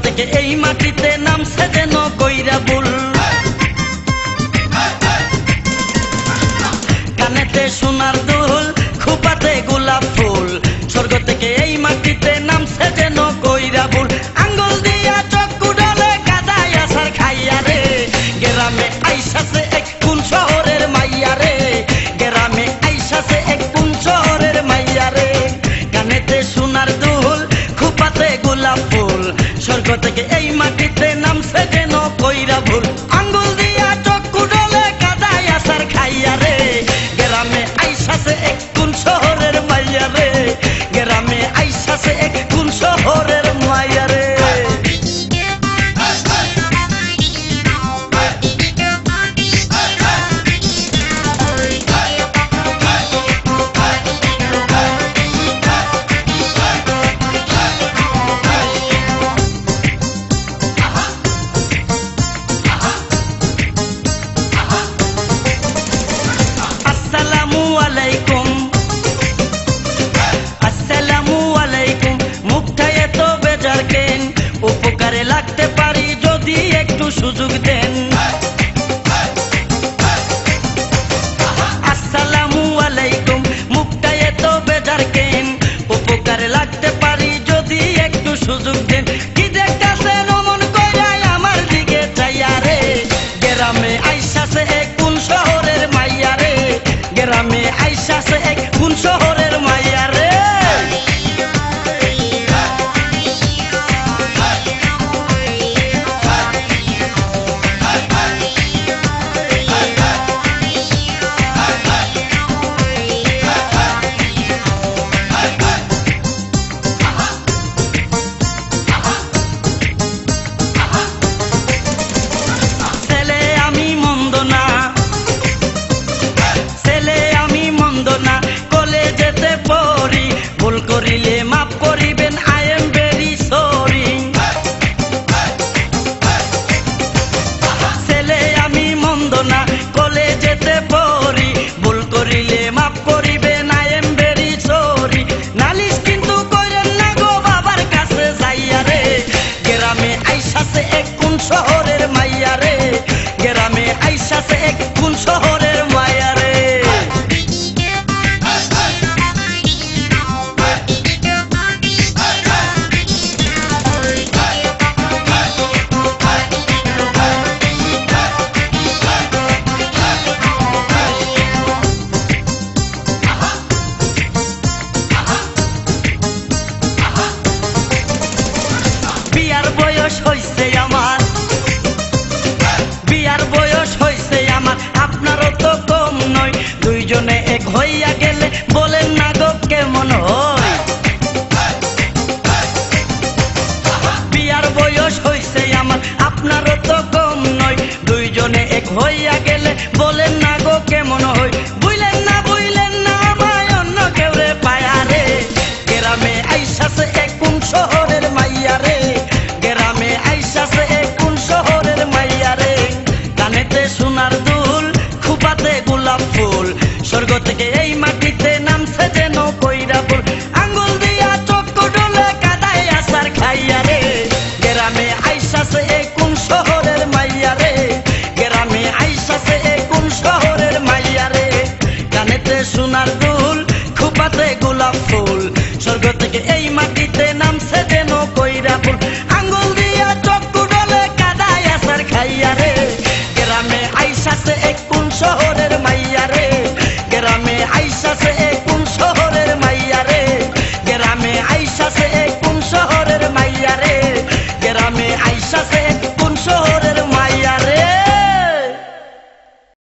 থেকে এই মাটিতে নামছে যেন কইরা ভুল। কানেতে সোনার দুল, খোপাতে গোলাপ ফুল, স্বর্গ থেকে এই মাটিতে নামছে যেন কইরা ভুল। আঙ্গুল দিয়া চক্ষু ডলে কাদায় আসার খাইয়া রে, গ্রামে আইসাছে এক কোন শহরের মাইয়া রে, গ্রামে আইসাছে এক কোন শহরের মাইয়া রে। কানেতে সোনার দুল, খোপাতে গোলাপ ফুল, স্বর্গ থেকে এই মাটিতে নামছে যেন কইরা ভুল। আঙ্গুল দিয়া চক্ষু ডলে কাদায় আসার খাইয়া রে, গ্রামে আইসাছে এক কোন শহরের মাইয়া রে, গ্রামে আইসাছে এক কোন শহরের মাইয়া রে। আসসালামু আলাইকুম, আসসালামু আলাইকুম, মুখটা এত বেজার কেন, উপকারে লাগতে পারি যদি একটু সুযোগ দেন। আসসালামু আলাইকুম, মুখটা এত বেজার কেন, উপকারে লাগতে পারি যদি একটু সুযোগ দেন। কি দেখতাছেন অমন কইরা আমার দিকে চাইয়া রে, গ্রামে আইসাছে এক কোন শহরের মাইয়া রে, গ্রামে আইসাছে এক কোন শহরের মাইয়া রে। ছেলে আমি মন্দ না, ছেলে আমি মন্দ না, কলেজেতে পড়ি, ভুল করিলে মাফ করিবেন, আই এম ভেরি সরি। ছেলে আমি মন্দ না, কলেজেতে পড়ি, ভুল করিলে মাফ করিবেন, আই এম ভেরি সরি। নালিশ কিন্তু কইরেন না গো বাবার কাছে যাইয়া রে, গ্রামে আইসাছে এক কোন শহরের মাইয়া রে, গ্রামে আইসাছে এক কোন শহরের মাইয়া রে। বিয়ার বয়স হইছে আমার, বিয়ার বয়স হইছে আমার, আপনারও তো কম নয়, দুইজনে এক হইয়া গেলে বলেন না